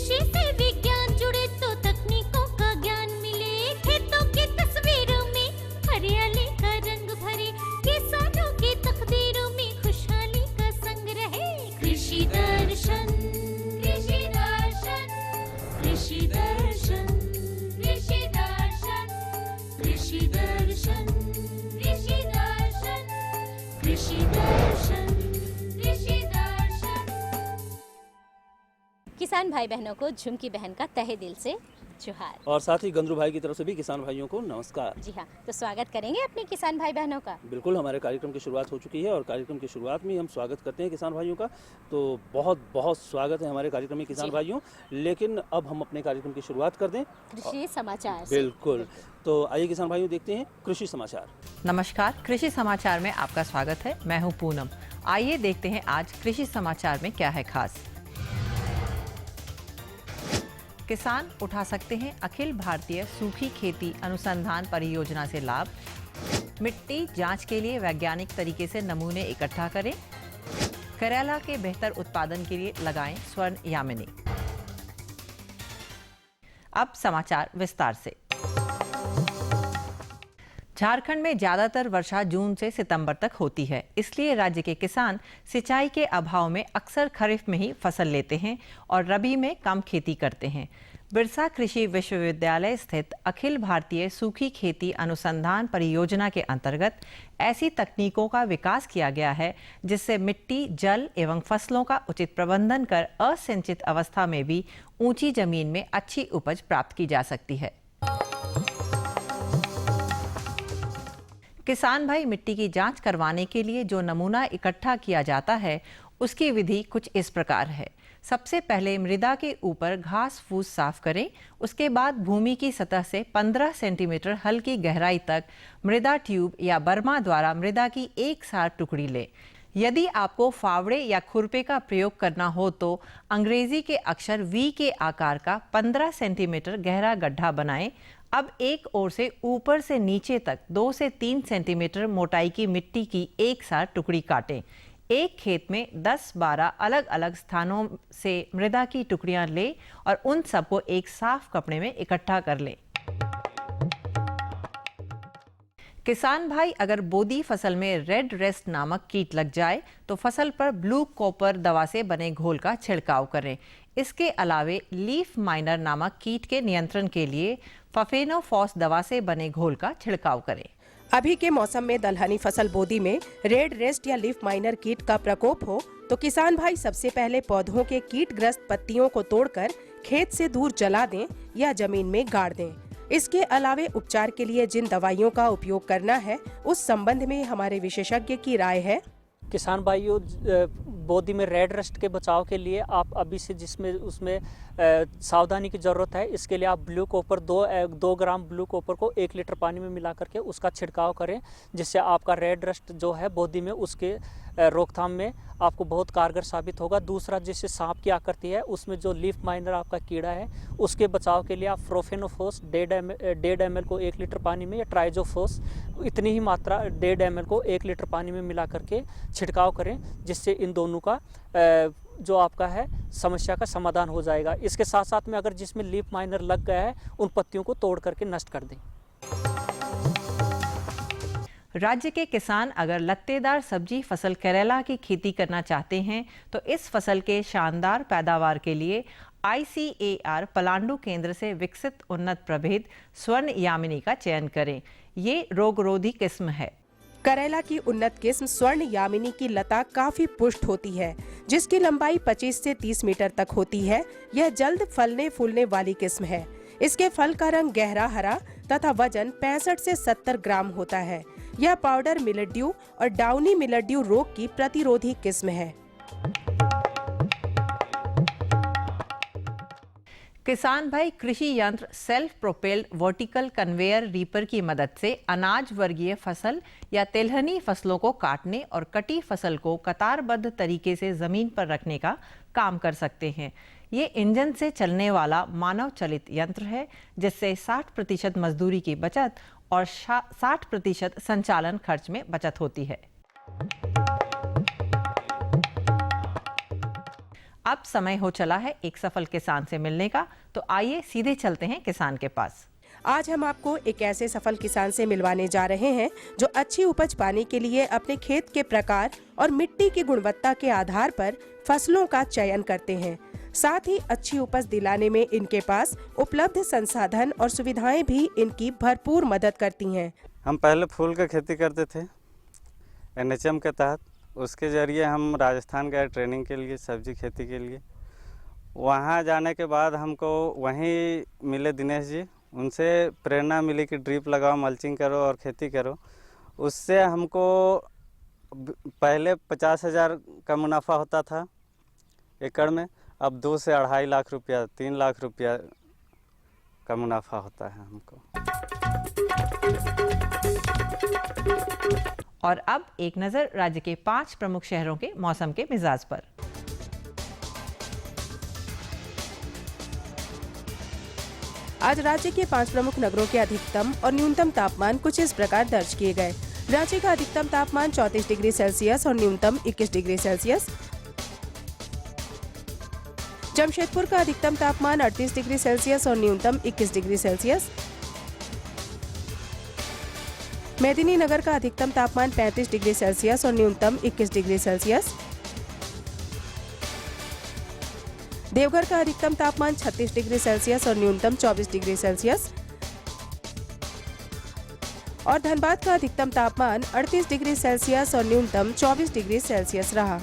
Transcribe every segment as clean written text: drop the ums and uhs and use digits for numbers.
कृषि से विज्ञान जुड़े तो तकनीकों का ज्ञान मिले, खेतों की तस्वीरों में हरियाली का रंग भरे, किसानों की तकदीरों में खुशहाली का संग रहे। कृषि दर्शन, कृषि दर्शन, कृषि दर्शन, कृषि दर्शन, कृषि दर्शन, कृषि दर्शन, कृषि दर्शन, कृषि दर्शन। किसान भाई बहनों को झुमकी बहन का तहे दिल से जोहार। और साथ ही गंद्रू भाई की तरफ से भी किसान भाइयों को नमस्कार। जी हाँ, तो स्वागत करेंगे अपने किसान भाई बहनों का। बिल्कुल, हमारे कार्यक्रम की शुरुआत हो चुकी है और कार्यक्रम की शुरुआत में हम स्वागत करते हैं किसान भाइयों का। तो बहुत बहुत स्वागत है हमारे कार्यक्रम में किसान भाइयों। लेकिन अब हम अपने कार्यक्रम की शुरुआत कर दें कृषि समाचार से। बिल्कुल, तो आइए किसान भाइयों देखते हैं कृषि समाचार। नमस्कार, कृषि समाचार में आपका स्वागत है। मैं हूं पूनम। आइए देखते हैं आज कृषि समाचार में क्या है खास। किसान उठा सकते हैं अखिल भारतीय सूखी खेती अनुसंधान परियोजना से लाभ। मिट्टी जांच के लिए वैज्ञानिक तरीके से नमूने इकट्ठा करें। करेला के बेहतर उत्पादन के लिए लगाएं स्वर्ण यामिनी। अब समाचार विस्तार से। झारखंड में ज्यादातर वर्षा जून से सितंबर तक होती है, इसलिए राज्य के किसान सिंचाई के अभाव में अक्सर खरीफ में ही फसल लेते हैं और रबी में कम खेती करते हैं। बिरसा कृषि विश्वविद्यालय स्थित अखिल भारतीय सूखी खेती अनुसंधान परियोजना के अंतर्गत ऐसी तकनीकों का विकास किया गया है जिससे मिट्टी, जल एवं फसलों का उचित प्रबंधन कर असिंचित अवस्था में भी ऊंची जमीन में अच्छी उपज प्राप्त की जा सकती है। किसान भाई मिट्टी की जांच करवाने के लिए जो नमूना इकट्ठा किया जाता है उसकी विधि कुछ इस प्रकार है। सबसे पहले मृदा के ऊपर घास फूस साफ करें। उसके बाद भूमि की सतह से 15 सेंटीमीटर हल्की गहराई तक मृदा ट्यूब या बर्मा द्वारा मृदा की एक साथ टुकड़ी लें। यदि आपको फावड़े या खुरपे का प्रयोग करना हो तो अंग्रेजी के अक्षर वी के आकार का 15 सेंटीमीटर गहरा गड्ढा बनाएं। अब एक ओर से ऊपर से नीचे तक 2 से 3 सेंटीमीटर मोटाई की मिट्टी की एक साथ टुकड़ी काटें। एक खेत में 10-12 अलग अलग स्थानों से मृदा की टुकड़ियां लें और उन सबको एक साफ कपड़े में इकट्ठा कर लें। किसान भाई अगर बोदी फसल में रेड रेस्ट नामक कीट लग जाए तो फसल पर ब्लू कॉपर दवा से बने घोल का छिड़काव करें। इसके अलावे लीफ माइनर नामक कीट के नियंत्रण के लिए फफेनोफॉस दवा से बने घोल का छिड़काव करें। अभी के मौसम में दलहनी फसल बोदी में रेड रेस्ट या लीफ माइनर कीट का प्रकोप हो तो किसान भाई सबसे पहले पौधों के कीटग्रस्त पत्तियों को तोड़कर खेत से दूर जला दें या जमीन में गाड़ दें। इसके अलावे उपचार के लिए जिन दवाइयों का उपयोग करना है उस संबंध में हमारे विशेषज्ञ की राय है। किसान भाइयों, बोदी में रेड रस्ट के बचाव के लिए आप अभी से जिसमें उसमें सावधानी की ज़रूरत है। इसके लिए आप blue copper 2 gram Blue copper को 1 लीटर पानी में मिला करके उसका छिड़काव करें, जिससे आपका रेड रस्ट जो है बोदी में उसके रोकथाम में आपको बहुत कारगर साबित होगा। दूसरा, जिससे सांप की आकृति है उसमें जो लीफ माइनर आपका कीड़ा है उसके बचाव के लिए आप प्रोफेनोफॉस 1.5 ml को 1 लीटर पानी में या ट्राइजोफॉस इतनी ही मात्रा 1.5 ml को 1 लीटर पानी में मिला करके छिड़काव करें, जिससे इन दोनों का जो आपका है समस्या का समाधान हो जाएगा। इसके साथ साथ में अगर जिसमें लीफ माइनर लग गया है उन पत्तियों को तोड़ करके नष्ट कर दें। राज्य के किसान अगर लत्तेदार सब्जी फसल करेला की खेती करना चाहते हैं तो इस फसल के शानदार पैदावार के लिए ICAR पलांडू केंद्र से विकसित उन्नत प्रभेद स्वर्ण यामिनी का चयन करें। ये रोगरोधी किस्म है। करेला की उन्नत किस्म स्वर्ण यामिनी की लता काफी पुष्ट होती है, जिसकी लंबाई 25 से 30 मीटर तक होती है। यह जल्द फलने फूलने वाली किस्म है। इसके फल का रंग गहरा हरा तथा वजन 65 से 70 ग्राम होता है। यह पाउडर मिलड्यू और डाउनी मिलड्यू रोग की प्रतिरोधी किस्म है। किसान भाई कृषि यंत्र self propelled vertical conveyor reaper की मदद से अनाज वर्गीय फसल या तिलहनी फसलों को काटने और कटी फसल को कतारबद्ध तरीके से जमीन पर रखने का काम कर सकते हैं। ये इंजन से चलने वाला मानव चलित यंत्र है, जिससे 60% मजदूरी की बचत और 60% संचालन खर्च में बचत होती है। अब समय हो चला है एक सफल किसान से मिलने का, तो आइए सीधे चलते हैं किसान के पास। आज हम आपको एक ऐसे सफल किसान से मिलवाने जा रहे हैं जो अच्छी उपज पाने के लिए अपने खेत के प्रकार और मिट्टी की गुणवत्ता के आधार पर फसलों का चयन करते हैं। साथ ही अच्छी उपज दिलाने में इनके पास उपलब्ध संसाधन और सुविधाएं भी इनकी भरपूर मदद करती हैं। हम पहले फूल की खेती करते थे NHM के तहत। उसके ज़रिए हम राजस्थान गए ट्रेनिंग के लिए, सब्जी खेती के लिए। वहाँ जाने के बाद हमको वहीं मिले दिनेश जी, उनसे प्रेरणा मिली कि ड्रिप लगाओ, मल्चिंग करो और खेती करो। उससे हमको पहले 50,000 का मुनाफा होता था एकड़ में, अब 2 से 2.5 लाख रुपया, 3 लाख रुपया का मुनाफा होता है हमको। और अब एक नजर राज्य के 5 प्रमुख शहरों के मौसम के मिजाज पर। आज राज्य के 5 प्रमुख नगरों के अधिकतम और न्यूनतम तापमान कुछ इस प्रकार दर्ज किए गए। रांची का अधिकतम तापमान 34 डिग्री सेल्सियस और न्यूनतम 21 डिग्री सेल्सियस। जमशेदपुर का अधिकतम तापमान 38 डिग्री सेल्सियस और न्यूनतम 21 डिग्री सेल्सियस। मेदिनीनगर का अधिकतम तापमान 35 डिग्री सेल्सियस और न्यूनतम 21 डिग्री सेल्सियस। देवघर का अधिकतम तापमान 36 डिग्री सेल्सियस और न्यूनतम 24 डिग्री सेल्सियस। और धनबाद का अधिकतम तापमान 38 डिग्री सेल्सियस और न्यूनतम 24 डिग्री सेल्सियस रहा।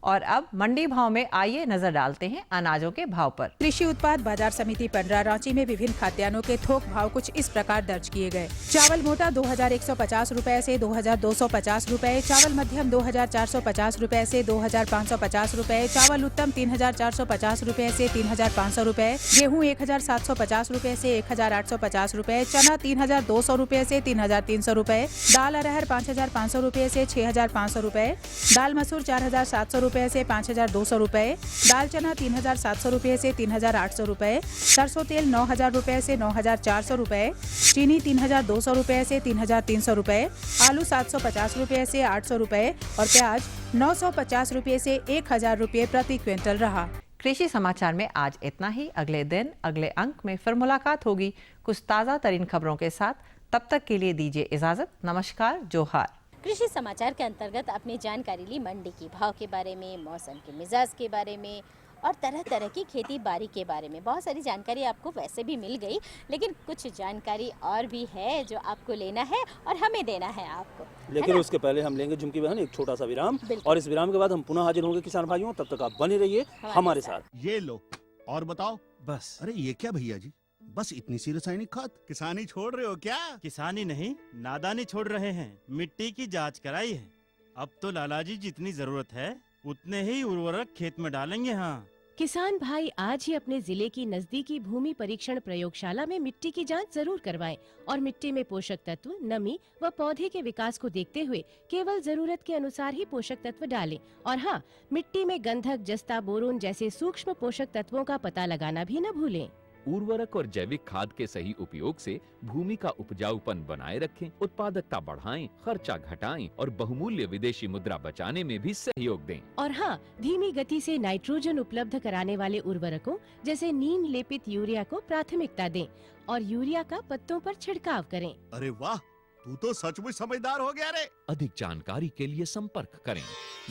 और अब मंडी भाव में आइए नजर डालते हैं अनाजों के भाव पर। कृषि उत्पाद बाजार समिति पंडरा रांची में विभिन्न खाद्यान्नों के थोक भाव कुछ इस प्रकार दर्ज किए गए। चावल मोटा 2150 रुपए से 2250 रुपए, चावल मध्यम 2450 रुपए से 2550 रुपए, चावल उत्तम 3450 रुपए से 3500 रुपए, गेहूँ 1750 रुपए से 1850 रुपए, चना 3200 रुपए से 3300 रुपए, दाल अरहर 5500 रुपए से 6500 रुपए, दाल मसूर 4700 रुपए से 5200 रुपए, दाल चना 3700 रुपए से 3800 रुपए, सरसों तेल 9000 रुपए से 9400 रुपए, चीनी 3200 रुपए से 3300 रुपए, आलू 750 रुपए से 800 रुपए और प्याज 950 रुपए से 1000 रुपए प्रति क्विंटल रहा। कृषि समाचार में आज इतना ही। अगले दिन अगले अंक में फिर मुलाकात होगी कुछ ताज़ा तरीन खबरों के साथ। तब तक के लिए दीजिए इजाजत। नमस्कार, जोहार। कृषि समाचार के अंतर्गत अपनी जानकारी ली मंडी के भाव के बारे में, मौसम के मिजाज के बारे में और तरह तरह की खेती बाड़ी के बारे में। बहुत सारी जानकारी आपको वैसे भी मिल गई, लेकिन कुछ जानकारी और भी है जो आपको लेना है और हमें देना है आपको। लेकिन उसके पहले हम लेंगे झुमकी बहन एक छोटा सा विराम, और इस विराम के बाद हम पुनः हाजिर होंगे किसान भाइयों। तब तक आप बने रहिए हमारे साथ। ये लो और बताओ। बस। अरे ये क्या भैया जी, बस इतनी सी रासायनिक खाद? किसानी छोड़ रहे हो क्या? किसानी नहीं, नादानी छोड़ रहे हैं। मिट्टी की जांच कराई है। अब तो लालाजी जितनी जरूरत है उतने ही उर्वरक खेत में डालेंगे। हाँ, किसान भाई आज ही अपने जिले की नजदीकी भूमि परीक्षण प्रयोगशाला में मिट्टी की जांच जरूर करवाएं और मिट्टी में पोषक तत्व, नमी व पौधे के विकास को देखते हुए केवल जरूरत के अनुसार ही पोषक तत्व डालें। और हाँ, मिट्टी में गंधक, जस्ता, बोरोन जैसे सूक्ष्म पोषक तत्वों का पता लगाना भी न भूलें। उर्वरक और जैविक खाद के सही उपयोग से भूमि का उपजाऊपन बनाए रखें, उत्पादकता बढ़ाएं, खर्चा घटाएं और बहुमूल्य विदेशी मुद्रा बचाने में भी सहयोग दें। और हाँ, धीमी गति से नाइट्रोजन उपलब्ध कराने वाले उर्वरकों जैसे नीम लेपित यूरिया को प्राथमिकता दें और यूरिया का पत्तों पर छिड़काव करें। अरे वाह, तू तो सचमुच समझदार हो गया रे। अधिक जानकारी के लिए संपर्क करें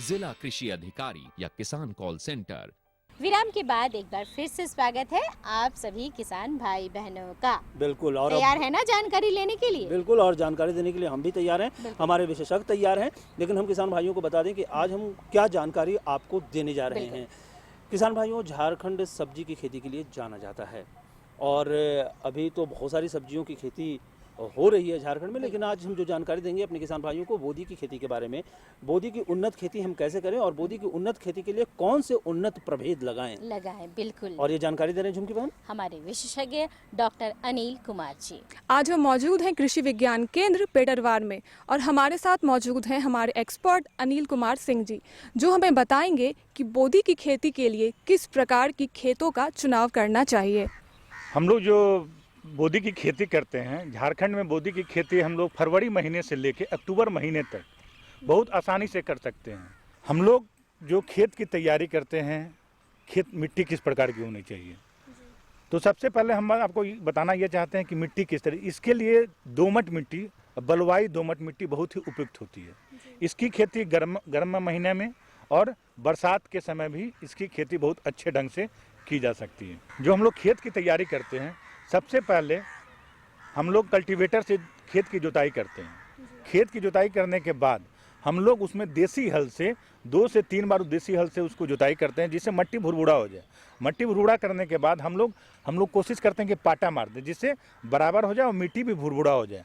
जिला कृषि अधिकारी या किसान कॉल सेंटर। विराम के बाद एक बार फिर से स्वागत है आप सभी किसान भाई बहनों का। बिल्कुल। और तैयार है ना जानकारी लेने के लिए? बिल्कुल, और जानकारी देने के लिए हम भी तैयार हैं, हमारे विशेषज्ञ तैयार हैं। लेकिन हम किसान भाइयों को बता दें कि आज हम क्या जानकारी आपको देने जा रहे हैं। किसान भाइयों, झारखंड सब्जी की खेती के लिए जाना जाता है और अभी तो बहुत सारी सब्जियों की खेती हो रही है झारखंड में। लेकिन आज हम जो जानकारी देंगे अपने किसान भाइयों को बोदी की खेती के बारे में, बोदी की उन्नत खेती हम कैसे करें और बोदी की उन्नत खेती के लिए कौन से उन्नत प्रभेद लगाएं। बिल्कुल। और ये जानकारी दे रहे हैं झुमकी बहन हमारे विशेषज्ञ डॉक्टर अनिल कुमार जी। आज हम मौजूद हैं कृषि विज्ञान केंद्र पेडरवार में और हमारे साथ मौजूद हैं हमारे एक्सपर्ट अनिल कुमार सिंह जी, जो हमें बताएंगे कि बोदी की खेती के लिए किस प्रकार की खेतों का चुनाव करना चाहिए। हम लोग जो बोदी की खेती करते हैं, झारखंड में बोदी की खेती हम लोग फरवरी महीने से लेकर अक्टूबर महीने तक बहुत आसानी से कर सकते हैं। हम लोग जो खेत की तैयारी करते हैं, खेत मिट्टी किस प्रकार की होनी चाहिए, तो सबसे पहले हम आपको बताना ये चाहते हैं कि मिट्टी किस तरह। इसके लिए दोमट मिट्टी, बलुआई दोमट मिट्टी बहुत ही उपयुक्त होती है। इसकी खेती गर्म महीने में और बरसात के समय भी इसकी खेती बहुत अच्छे ढंग से की जा सकती है। जो हम लोग खेत की तैयारी करते हैं, सबसे पहले हम लोग कल्टीवेटर से खेत की जुताई करते हैं। खेत की जुताई करने के बाद हम लोग उसमें देसी हल से 2 से 3 बार देसी हल से उसको जुताई करते हैं, जिससे मट्टी भुरभुरा हो जाए। मट्टी भुरभुरा करने के बाद हम लोग कोशिश करते हैं कि पाटा मार दें, जिससे बराबर हो जाए और मिट्टी भी भुरभुरा हो जाए।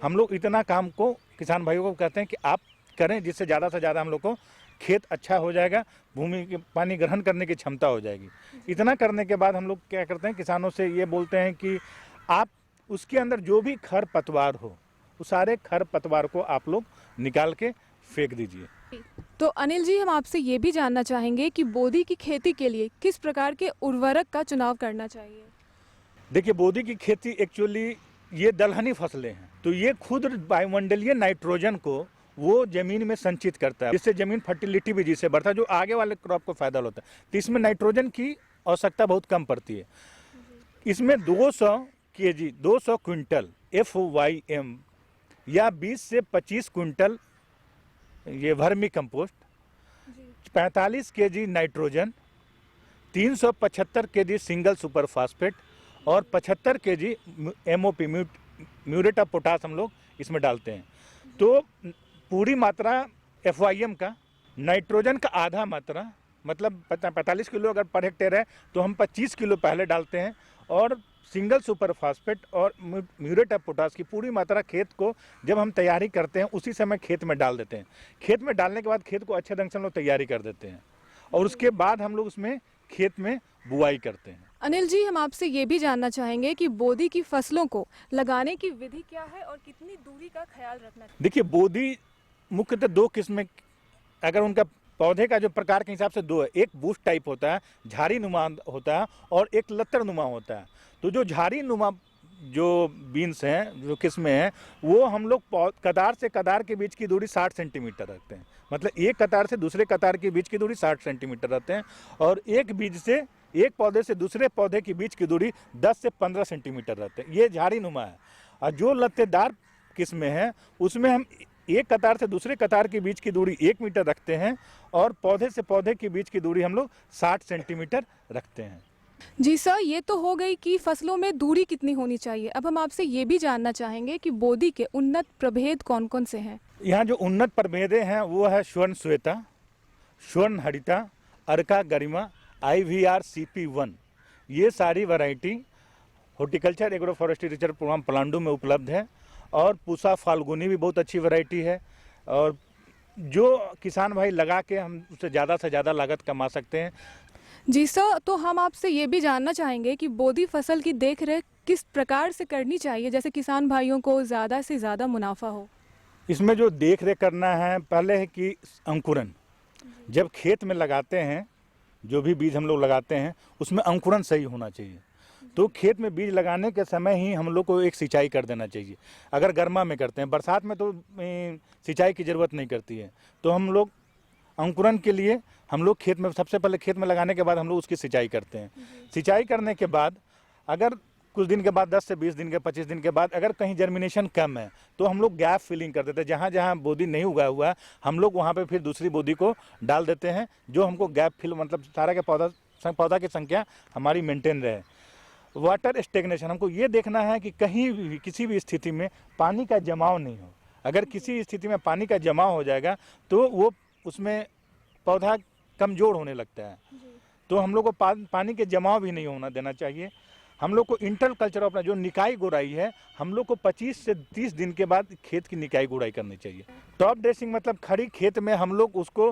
हम लोग इतना काम को किसान भाइयों को कहते हैं कि आप करें, जिससे ज़्यादा से ज़्यादा हम लोग को खेत अच्छा हो जाएगा, भूमि के पानी ग्रहण करने की क्षमता हो जाएगी। इतना करने के बाद हम लोग क्या करते हैं, किसानों से ये बोलते हैं कि आप उसके अंदर जो भी खर पतवार हो, उस सारे खर पतवार को आप लोग निकाल के फेंक दीजिए। तो अनिल जी, हम आपसे ये भी जानना चाहेंगे कि बोदी की खेती के लिए किस प्रकार के उर्वरक का चुनाव करना चाहिए। देखिए, बोदी की खेती एक्चुअली ये दलहनी फसलें हैं, तो ये खुद वायुमंडलीय नाइट्रोजन को वो जमीन में संचित करता है, जिससे जमीन फर्टिलिटी भी जिससे बढ़ता है, जो आगे वाले क्रॉप को फायदा होता है। तो इसमें नाइट्रोजन की आवश्यकता बहुत कम पड़ती है। इसमें 200 kg 200 क्विंटल FYM या 20 से 25 क्विंटल ये vermi compost, 45 kg nitrogen, 375 kg single super phosphate और 75 kg MOP muriate of potash हम लोग इसमें डालते हैं। तो पूरी मात्रा FYM का, नाइट्रोजन का आधा मात्रा, मतलब 45 किलो अगर पर हेक्टेयर है तो हम 25 किलो पहले डालते हैं, और सिंगल सुपर फास्फेट और म्यूरेट ऑफ पोटास की पूरी मात्रा खेत को जब हम तैयारी करते हैं उसी समय खेत में डाल देते हैं। खेत में डालने के बाद खेत को अच्छे ढंग से हम लोग तैयारी कर देते हैं और उसके बाद हम लोग उसमें खेत में बुआई करते हैं। अनिल जी, हम आपसे ये भी जानना चाहेंगे कि बोदी की फसलों को लगाने की विधि क्या है और कितनी दूरी का ख्याल रखना चाहिए। देखिए, बोदी मुख्यतः 2 किस्म, अगर उनका पौधे का जो प्रकार के हिसाब से 2 है। एक बूस्ट टाइप होता है, झाड़ी नुमा होता है, और एक लत्तर नुमा होता है। तो जो झाड़ी नुमा जो बीन्स हैं, जो किस्में हैं, वो हम लोग कतार से कतार के बीच की दूरी 60 सेंटीमीटर रखते हैं। मतलब एक कतार से दूसरे कतार के बीच की दूरी 60 सेंटीमीटर रखते हैं, और एक बीज से एक पौधे से दूसरे पौधे के बीच की दूरी 10 से 15 सेंटीमीटर रहते हैं। ये झाड़ी नुमा है। और जो लत्तेदार किस्में हैं उसमें हम एक कतार से दूसरे कतार के बीच की दूरी 1 मीटर रखते हैं, और पौधे से पौधे के बीच की दूरी हम लोग 60 सेंटीमीटर रखते हैं। जी सर, ये तो हो गई कि फसलों में दूरी कितनी होनी चाहिए। अब हम आपसे ये भी जानना चाहेंगे कि बोदी के उन्नत प्रभेद कौन कौन से हैं। यहाँ जो उन्नत प्रभेदें हैं वो है स्वर्ण श्वेता, स्वर्ण हरिता, अर्का गरिमा, IVR CP1। ये सारी variety horticulture agro forestry research programme पलांडू में उपलब्ध है, और पूसा फाल्गुनी भी बहुत अच्छी वैरायटी है, और जो किसान भाई लगा के हम उससे ज़्यादा से ज़्यादा लागत कमा सकते हैं। जी सर, तो हम आपसे ये भी जानना चाहेंगे कि बोदी फसल की देखरेख किस प्रकार से करनी चाहिए, जैसे किसान भाइयों को ज़्यादा से ज़्यादा मुनाफा हो। इसमें जो देख रेख करना है, पहले है कि अंकुरन, जब खेत में लगाते हैं, जो भी बीज हम लोग लगाते हैं उसमें अंकुरन सही होना चाहिए। तो खेत में बीज लगाने के समय ही हम लोग को एक सिंचाई कर देना चाहिए। अगर गर्मा में करते हैं, बरसात में तो सिंचाई की ज़रूरत नहीं करती है, तो हम लोग अंकुरन के लिए हम लोग खेत में सबसे पहले खेत में लगाने के बाद हम लोग उसकी सिंचाई करते हैं। सिंचाई करने के बाद अगर कुछ दिन के बाद 10 से 20 दिन के 25 दिन के बाद अगर कहीं जर्मिनेशन कम है तो हम लोग गैप फिलिंग कर देते हैं। जहाँ जहाँ बोदी नहीं उगा हुआ है हम लोग वहाँ पे फिर दूसरी बोदी को डाल देते हैं, जो हमको गैप फिल मतलब सारा के पौधा की संख्या हमारी मेंटेन रहे। वाटर स्टेगनेशन, हमको ये देखना है कि कहीं भी किसी भी स्थिति में पानी का जमाव नहीं हो। अगर किसी स्थिति में पानी का जमाव हो जाएगा तो वो उसमें पौधा कमज़ोर होने लगता है। तो हम लोग को पानी के जमाव भी नहीं होना देना चाहिए। हम लोग को इंटर कल्चर अपना जो निकाई गुड़ाई है, हम लोग को 25 से 30 दिन के बाद खेत की निकाई गुड़ाई करनी चाहिए। टॉप ड्रेसिंग मतलब खड़ी खेत में हम लोग उसको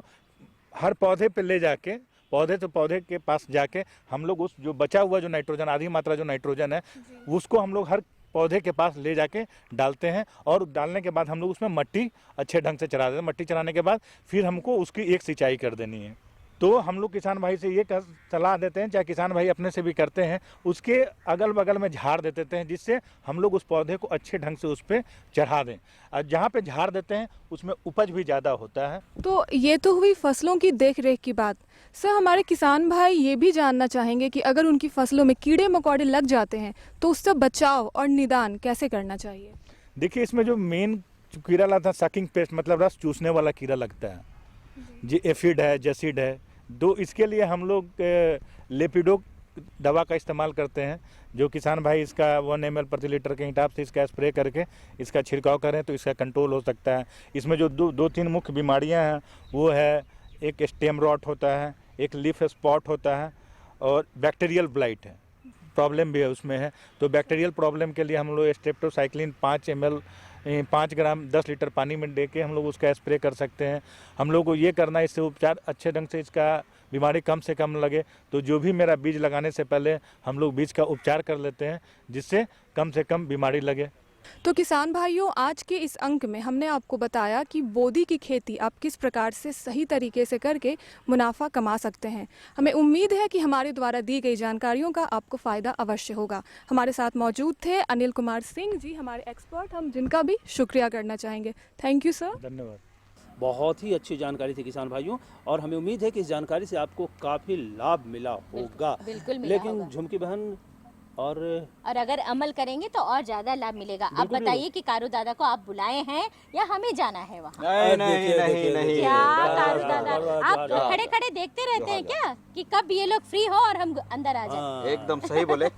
हर पौधे पे ले जाके, पौधे से पौधे के पास जाके हम लोग उस जो बचा हुआ जो नाइट्रोजन, आधी मात्रा जो नाइट्रोजन है, उसको हम लोग हर पौधे के पास ले जाके डालते हैं। और डालने के बाद हम लोग उसमें मट्टी अच्छे ढंग से चढ़ा देते हैं। मट्टी चढ़ाने के बाद फिर हमको उसकी एक सिंचाई कर देनी है। तो हम लोग किसान भाई से ये सलाह देते हैं, चाहे किसान भाई अपने से भी करते हैं, उसके अगल बगल में झाड़ दे देते हैं, जिससे हम लोग उस पौधे को अच्छे ढंग से उस पर चढ़ा दें। और जहाँ पे झाड़ देते हैं उसमें उपज भी ज़्यादा होता है। तो ये तो हुई फसलों की देख रेख की बात। सर, हमारे किसान भाई ये भी जानना चाहेंगे कि अगर उनकी फसलों में कीड़े मकोड़े लग जाते हैं तो उससे बचाव और निदान कैसे करना चाहिए? देखिए, इसमें जो मेन कीड़ा लगता है सकिंग पेस्ट, मतलब रस चूसने वाला कीड़ा लगता है, जो एफिड है, जैसिड है। दो इसके लिए हम लोग लेपिडो दवा का इस्तेमाल करते हैं, जो किसान भाई इसका 1 ml प्रति लीटर के हिसाब से इसका स्प्रे करके इसका छिड़काव करें तो इसका कंट्रोल हो सकता है। इसमें जो दो तीन मुख्य बीमारियां हैं वो है, एक स्टेम रॉट होता है, एक लीफ स्पॉट होता है, और बैक्टीरियल ब्लाइट है, प्रॉब्लम भी है उसमें है। तो बैक्टीरियल प्रॉब्लम के लिए हम लोग स्ट्रेप्टोसाइक्लिन 5 ग्राम 10 लीटर पानी में दे के हम लोग उसका स्प्रे कर सकते हैं। हम लोग को ये करना है, इससे उपचार अच्छे ढंग से इसका बीमारी कम से कम लगे। तो जो भी मेरा बीज लगाने से पहले हम लोग बीज का उपचार कर लेते हैं, जिससे कम से कम बीमारी लगे। तो किसान भाइयों, आज के इस अंक में हमने आपको बताया कि बोदी की खेती आप किस प्रकार से सही तरीके से करके मुनाफा कमा सकते हैं। हमें उम्मीद है कि हमारे द्वारा दी गई जानकारियों का आपको फ़ायदा अवश्य होगा। हमारे साथ मौजूद थे अनिल कुमार सिंह जी, हमारे एक्सपर्ट, हम जिनका भी शुक्रिया करना चाहेंगे। Thank you sir. धन्यवाद। बहुत ही अच्छी जानकारी थी किसान भाइयों, और हमें उम्मीद है कि इस जानकारी से आपको काफ़ी लाभ मिला होगा। बिल्कुल मिला लेकिन होगा। झुमकी बहन, और अगर अमल करेंगे तो और ज्यादा लाभ मिलेगा। आप बताइए कि कारू दादा को आप बुलाए हैं या हमें जाना है वहाँ? नहीं। क्या कारू दादा, आप खड़े खड़े देखते रहते हैं क्या कि कब ये लोग फ्री हो और हम अंदर आ जाए? एकदम सही बोले।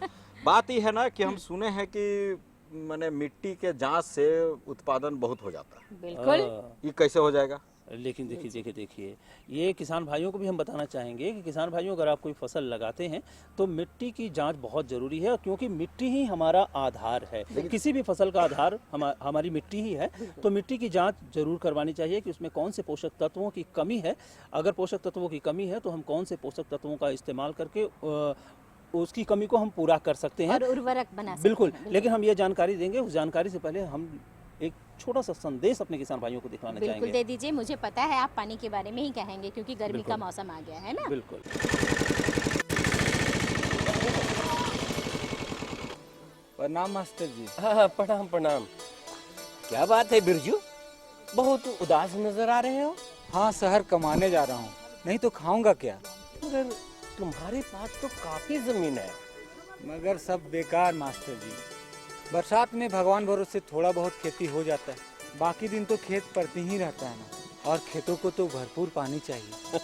बात ये है ना कि हम सुने हैं कि माने मिट्टी के जांच से उत्पादन बहुत हो जाता है। बिल्कुल। ये कैसे हो जाएगा? लेकिन देखिए ये किसान भाइयों को भी हम बताना चाहेंगे कि किसान भाइयों, अगर आप कोई फसल लगाते हैं तो मिट्टी की जांच बहुत ज़रूरी है, क्योंकि मिट्टी ही हमारा आधार है। किसी भी फसल का आधार हमारी मिट्टी ही है। तो मिट्टी की जांच जरूर करवानी चाहिए कि उसमें कौन से पोषक तत्वों की कमी है। अगर पोषक तत्वों की कमी है तो हम कौन से पोषक तत्वों का इस्तेमाल करके उसकी कमी को हम पूरा कर सकते हैं और उर्वरक बना सकते बिल्कुल। हैं। लेकिन हम ये जानकारी देंगे, उस जानकारी से पहले हम एक छोटा सा संदेश अपने किसान भाइयों को दिखाना चाहेंगे। बिल्कुल दे दीजिए। मुझे पता है आप पानी के बारे में ही कहेंगे, क्योंकि गर्मी का मौसम आ गया है ना। बिल्कुल। प्रणाम मास्टर जी। हाँ, प्रणाम। क्या बात है बिरजू, बहुत उदास नजर आ रहे हो? हाँ, शहर कमाने जा रहा हूँ, नहीं तो खाऊंगा क्या? मगर तुम्हारे पास तो काफी जमीन है। मगर सब बेकार मास्टर जी। बरसात में भगवान भरोसे थोड़ा बहुत खेती हो जाता है, बाकी दिन तो खेत पड़ती ही रहता है ना, और खेतों को तो भरपूर पानी चाहिए।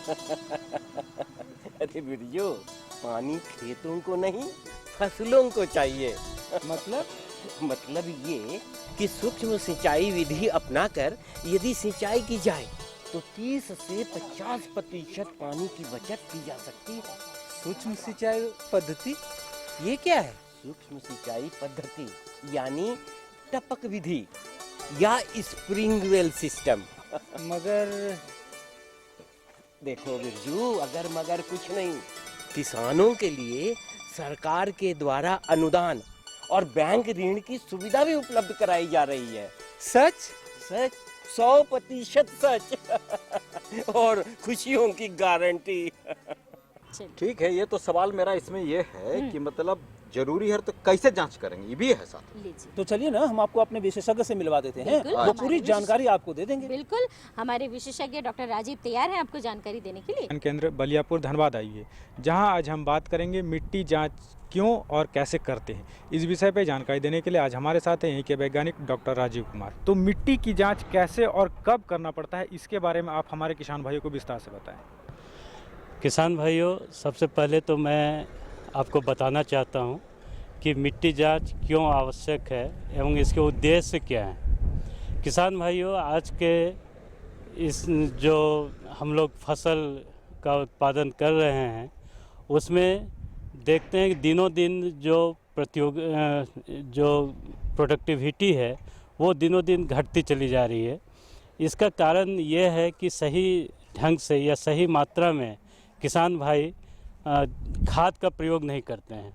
अरे बिरजू, पानी खेतों को नहीं, फसलों को चाहिए। मतलब ये कि सूक्ष्म सिंचाई विधि अपनाकर यदि सिंचाई की जाए तो 30 से 50% पानी की बचत की जा सकती है। सूक्ष्म सिंचाई पद्धति ये क्या है? सूक्ष्म सिंचाई पद्धति यानी टपक विधि या स्प्रिंगवेल सिस्टम। मगर देखो बिरजू, अगर मगर कुछ नहीं, किसानों के लिए सरकार के द्वारा अनुदान और बैंक ऋण की सुविधा भी उपलब्ध कराई जा रही है। सच 100% सच। और खुशियों की गारंटी। ठीक है, ये तो सवाल मेरा इसमें ये है कि मतलब जरूरी है तो कैसे जांच करेंगे, ये भी है साथ। तो चलिए ना, हम आपको अपने विशेषज्ञ से मिलवा देते हैं, वो पूरी जानकारी आपको दे देंगे। बिल्कुल, हमारे विशेषज्ञ डॉक्टर राजीव तैयार हैं आपको जानकारी देने के लिए। केंद्र बलियापुर धनबाद आइए, जहां आज हम बात करेंगे मिट्टी जांच क्यों और कैसे करते हैं। इस विषय पे जानकारी देने के लिए आज हमारे साथ हैं यहीं के वैज्ञानिक डॉक्टर राजीव कुमार। तो मिट्टी की जाँच कैसे और कब करना पड़ता है, इसके बारे में आप हमारे किसान भाइयों को विस्तार से बताएँ। किसान भाइयों, सबसे पहले तो मैं आपको बताना चाहता हूं कि मिट्टी जांच क्यों आवश्यक है एवं इसके उद्देश्य क्या हैं। किसान भाइयों, आज के इस जो हम लोग फसल का उत्पादन कर रहे हैं उसमें देखते हैं कि दिनों दिन जो जो प्रोडक्टिविटी है वो दिनों दिन घटती चली जा रही है। इसका कारण ये है कि सही ढंग से या सही मात्रा में किसान भाई खाद का प्रयोग नहीं करते हैं,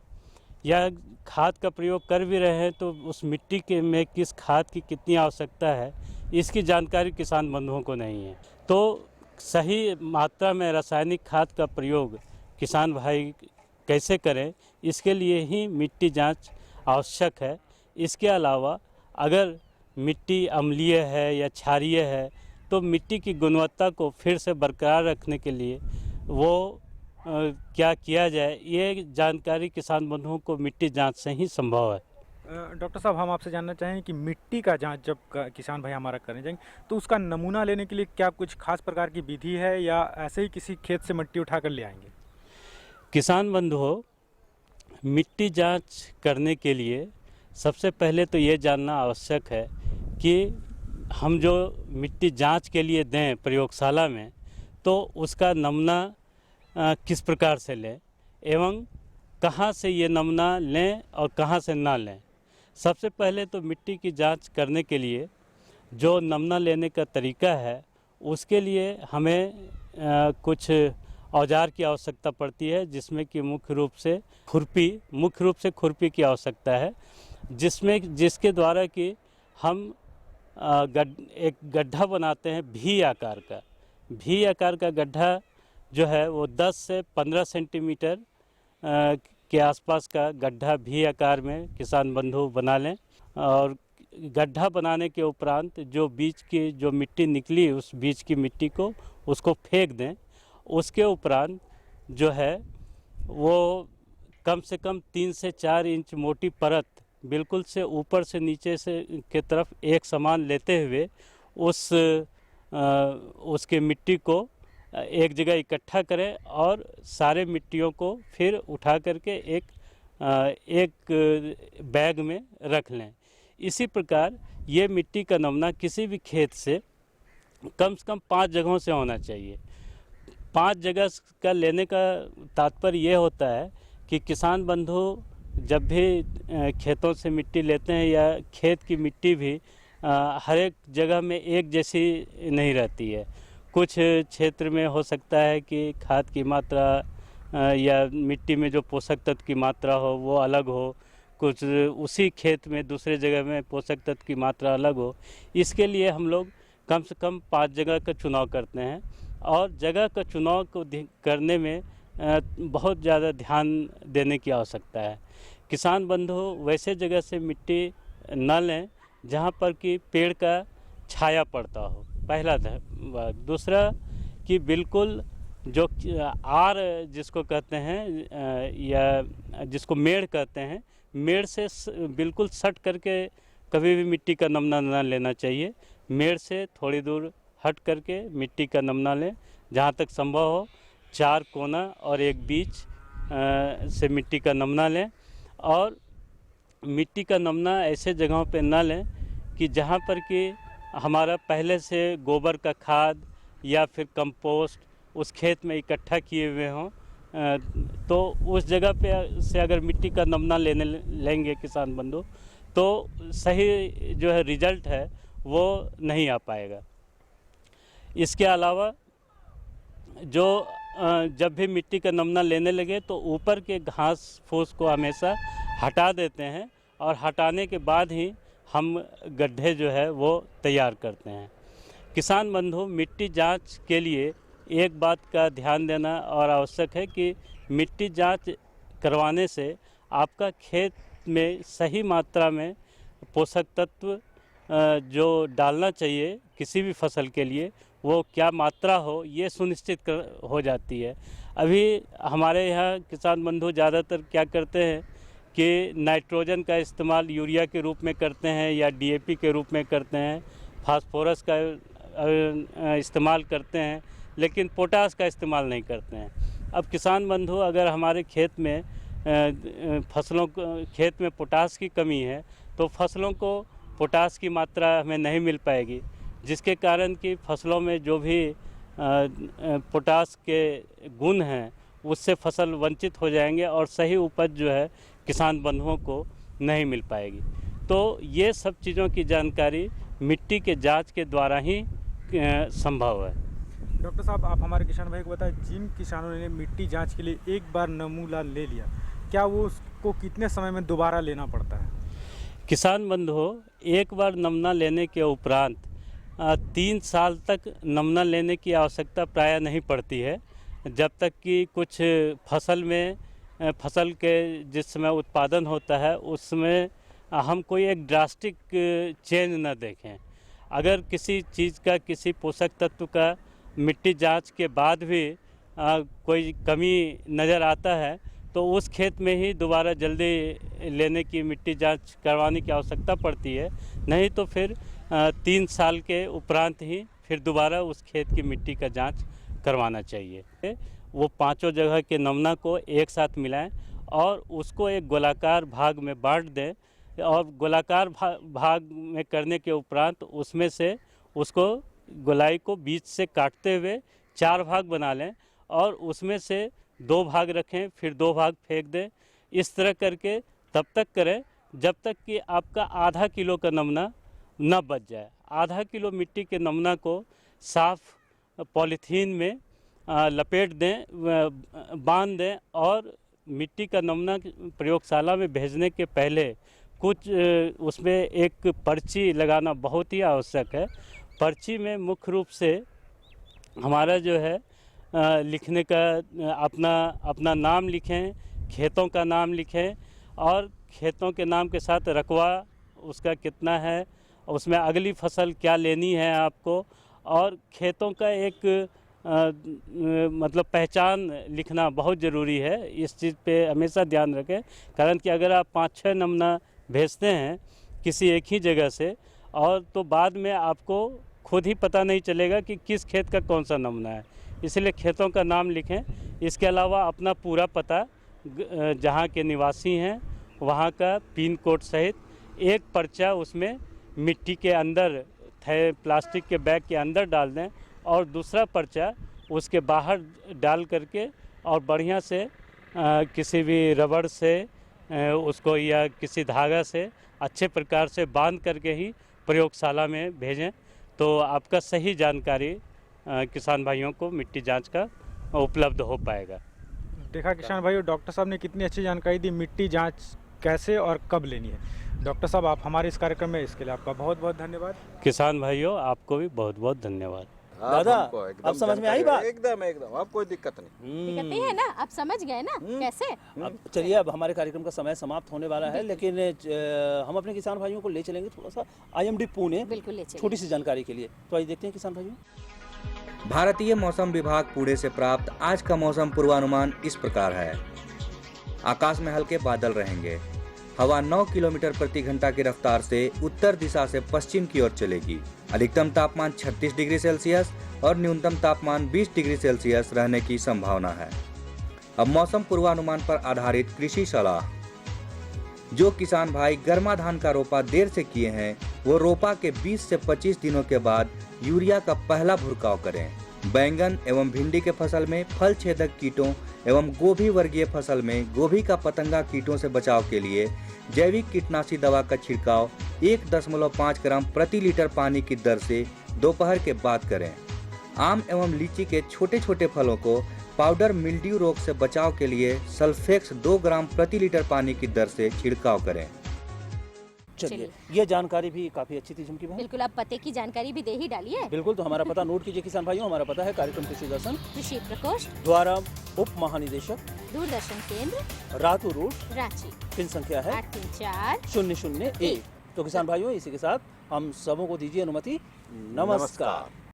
या खाद का प्रयोग कर भी रहे हैं तो उस मिट्टी के में किस खाद की कितनी आवश्यकता है इसकी जानकारी किसान बंधुओं को नहीं है। तो सही मात्रा में रासायनिक खाद का प्रयोग किसान भाई कैसे करें, इसके लिए ही मिट्टी जांच आवश्यक है। इसके अलावा अगर मिट्टी अम्लीय है या क्षारीय है तो मिट्टी की गुणवत्ता को फिर से बरकरार रखने के लिए वो क्या किया जाए, ये जानकारी किसान बंधुओं को मिट्टी जांच से ही संभव है। डॉक्टर साहब, हम आपसे जानना चाहें कि मिट्टी का जांच जब किसान भाई हमारा करने जाएंगे तो उसका नमूना लेने के लिए क्या कुछ खास प्रकार की विधि है या ऐसे ही किसी खेत से मिट्टी उठाकर ले आएंगे? किसान बंधुओं, मिट्टी जांच करने के लिए सबसे पहले तो ये जानना आवश्यक है कि हम जो मिट्टी जांच के लिए दें प्रयोगशाला में तो उसका नमूना किस प्रकार से लें एवं कहाँ से ये नमूना लें और कहाँ से ना लें। सबसे पहले तो मिट्टी की जांच करने के लिए जो नमूना लेने का तरीका है उसके लिए हमें कुछ औजार की आवश्यकता पड़ती है, जिसमें कि मुख्य रूप से खुरपी की आवश्यकता है, जिसके द्वारा कि हम एक गड्ढा बनाते हैं भी आकार का गड्ढा जो है वो 10 से 15 सेंटीमीटर के आसपास का गड्ढा भी आकार में किसान बंधु बना लें। और गड्ढा बनाने के उपरांत जो बीज की जो मिट्टी निकली उस बीज की मिट्टी को उसको फेंक दें। उसके उपरांत जो है वो कम से कम 3 से 4 इंच मोटी परत बिल्कुल से ऊपर से नीचे से के तरफ एक समान लेते हुए उसके मिट्टी को एक जगह इकट्ठा करें और सारे मिट्टियों को फिर उठा करके एक बैग में रख लें। इसी प्रकार ये मिट्टी का नमूना किसी भी खेत से कम 5 जगहों से होना चाहिए। 5 जगह का लेने का तात्पर्य ये होता है कि किसान बंधु जब भी खेतों से मिट्टी लेते हैं या खेत की मिट्टी भी हर एक जगह में एक जैसी नहीं रहती है। कुछ क्षेत्र में हो सकता है कि खाद की मात्रा या मिट्टी में जो पोषक तत्व की मात्रा हो वो अलग हो, कुछ उसी खेत में दूसरे जगह में पोषक तत्व की मात्रा अलग हो। इसके लिए हम लोग कम से कम 5 जगह का चुनाव करते हैं और जगह का चुनाव को करने में बहुत ज़्यादा ध्यान देने की आवश्यकता है। किसान बंधु वैसे जगह से मिट्टी न लें जहाँ पर कि पेड़ का छाया पड़ता हो, पहला बात। दूसरा कि बिल्कुल जो आर जिसको कहते हैं या जिसको मेड़ कहते हैं, मेड़ से बिल्कुल सट करके कभी भी मिट्टी का नमूना न लेना चाहिए। मेड़ से थोड़ी दूर हट करके मिट्टी का नमूना लें, जहाँ तक संभव हो 4 कोना और एक बीच से मिट्टी का नमूना लें। और मिट्टी का नमूना ऐसे जगहों पे न लें कि जहाँ पर कि हमारा पहले से गोबर का खाद या फिर कंपोस्ट उस खेत में इकट्ठा किए हुए हों, तो उस जगह पे से अगर मिट्टी का नमूना लेंगे किसान बंधु तो सही जो है रिजल्ट है वो नहीं आ पाएगा। इसके अलावा जो जब भी मिट्टी का नमूना लेने लगे तो ऊपर के घास फूस को हमेशा हटा देते हैं और हटाने के बाद ही हम गड्ढे जो है वो तैयार करते हैं। किसान बंधु, मिट्टी जांच के लिए एक बात का ध्यान देना और आवश्यक है कि मिट्टी जांच करवाने से आपका खेत में सही मात्रा में पोषक तत्व जो डालना चाहिए किसी भी फसल के लिए वो क्या मात्रा हो ये सुनिश्चित हो जाती है। अभी हमारे यहाँ किसान बंधु ज़्यादातर क्या करते हैं कि नाइट्रोजन का इस्तेमाल यूरिया के रूप में करते हैं या डीएपी के रूप में करते हैं, फास्फोरस का इस्तेमाल करते हैं, लेकिन पोटास का इस्तेमाल नहीं करते हैं। अब किसान बंधु अगर हमारे खेत में खेत में पोटास की कमी है तो फसलों को पोटास की मात्रा हमें नहीं मिल पाएगी, जिसके कारण कि फसलों में जो भी पोटास के गुण हैं उससे फसल वंचित हो जाएंगे और सही उपज जो है किसान बंधुओं को नहीं मिल पाएगी। तो ये सब चीज़ों की जानकारी मिट्टी के जांच के द्वारा ही संभव है। डॉक्टर साहब, आप हमारे किसान भाई को बताएं, जिन किसानों ने मिट्टी जांच के लिए एक बार नमूना ले लिया, क्या वो उसको कितने समय में दोबारा लेना पड़ता है? किसान बंधुओं, एक बार नमूना लेने के उपरांत 3 साल तक नमूना लेने की आवश्यकता प्रायः नहीं पड़ती है, जब तक कि कुछ फसल के जिस समय उत्पादन होता है उसमें हम कोई एक ड्रास्टिक चेंज न देखें। अगर किसी चीज़ का, किसी पोषक तत्व का मिट्टी जांच के बाद भी कोई कमी नज़र आता है तो उस खेत में ही दोबारा जल्दी लेने की मिट्टी जांच करवाने की आवश्यकता पड़ती है, नहीं तो फिर 3 साल के उपरांत ही फिर दोबारा उस खेत की मिट्टी का जांच करवाना चाहिए। वो 5 जगह के नमूना को एक साथ मिलाएं और उसको एक गोलाकार भाग में बांट दें, और गोलाकार भाग में करने के उपरांत उसमें से उसको गोलाई को बीच से काटते हुए 4 भाग बना लें और उसमें से 2 भाग रखें, फिर 2 भाग फेंक दें। इस तरह करके तब तक करें जब तक कि आपका आधा किलो का नमूना न बच जाए। आधा किलो मिट्टी के नमूना को साफ पॉलीथीन में लपेट दें, बांध दें, और मिट्टी का नमूना प्रयोगशाला में भेजने के पहले कुछ उसमें एक पर्ची लगाना बहुत ही आवश्यक है। पर्ची में मुख्य रूप से हमारा जो है लिखने का अपना नाम लिखें, खेतों का नाम लिखें, और खेतों के नाम के साथ रकबा उसका कितना है, उसमें अगली फसल क्या लेनी है आपको, और खेतों का एक मतलब पहचान लिखना बहुत ज़रूरी है। इस चीज़ पे हमेशा ध्यान रखें, कारण कि अगर आप 5-6 नमूना भेजते हैं किसी एक ही जगह से, और तो बाद में आपको खुद ही पता नहीं चलेगा कि किस खेत का कौन सा नमूना है। इसलिए खेतों का नाम लिखें। इसके अलावा अपना पूरा पता, जहाँ के निवासी हैं वहाँ का पिन कोड सहित एक पर्चा उसमें मिट्टी के अंदर प्लास्टिक के बैग के अंदर डाल दें, और दूसरा पर्चा उसके बाहर डाल करके और बढ़िया से किसी भी रबड़ से उसको या किसी धागा से अच्छे प्रकार से बांध करके ही प्रयोगशाला में भेजें, तो आपका सही जानकारी किसान भाइयों को मिट्टी जांच का उपलब्ध हो पाएगा। देखा किसान भाइयों, डॉक्टर साहब ने कितनी अच्छी जानकारी दी मिट्टी जांच कैसे और कब लेनी है। डॉक्टर साहब, आप हमारे इस कार्यक्रम में, इसके लिए आपका बहुत बहुत धन्यवाद। किसान भाइयों, आपको भी बहुत बहुत धन्यवाद। दादा, अब समझ में आई बात? एकदम अब कोई दिक्कत नहीं। दिक्कत नहीं है ना? आप समझ गए ना कैसे? अब चलिए, अब हमारे कार्यक्रम का समय समाप्त होने वाला है, लेकिन हम अपने किसान भाइयों को ले चलेंगे थोड़ा सा IMD पुणे, बिल्कुल ले चलेंगे, छोटी सी जानकारी के लिए। तो आइए देखते हैं किसान भाइयों। भारतीय मौसम विभाग पुणे से प्राप्त आज का मौसम पूर्वानुमान इस प्रकार है। आकाश में हल्के बादल रहेंगे। हवा 9 किलोमीटर प्रति घंटा की रफ्तार से उत्तर दिशा से पश्चिम की ओर चलेगी। अधिकतम तापमान 36 डिग्री सेल्सियस और न्यूनतम तापमान 20 डिग्री सेल्सियस रहने की संभावना है। अब मौसम पूर्वानुमान पर आधारित कृषि सलाह। जो किसान भाई गर्मा धान का रोपा देर से किए हैं, वो रोपा के 20 से 25 दिनों के बाद यूरिया का पहला भुरकाव करें। बैंगन एवं भिंडी के फसल में फल छेदक कीटों एवं गोभी वर्गीय फसल में गोभी का पतंगा कीटों से बचाव के लिए जैविक कीटनाशी दवा का छिड़काव 1.5 ग्राम प्रति लीटर पानी की दर से दोपहर के बाद करें। आम एवं लीची के छोटे छोटे फलों को पाउडर मिल्ड्यू रोग से बचाव के लिए सल्फेक्स 2 ग्राम प्रति लीटर पानी की दर से छिड़काव करें। चलिए, ये जानकारी भी काफी अच्छी थी झुमकी बहन। बिल्कुल, आप पते की जानकारी भी दे ही डालिए। बिल्कुल, तो हमारा पता नोट कीजिए किसान भाइयों। हमारा पता है कार्यक्रम कृषि दर्शन, कृषि प्रकोष्ठ, द्वारा उप महानिदेशक, दूरदर्शन केंद्र, रातू रोड, रांची। पिन संख्या है 834-001। तो किसान भाइयों, इसी के साथ हम सबों को दीजिए अनुमति। नमस्कार।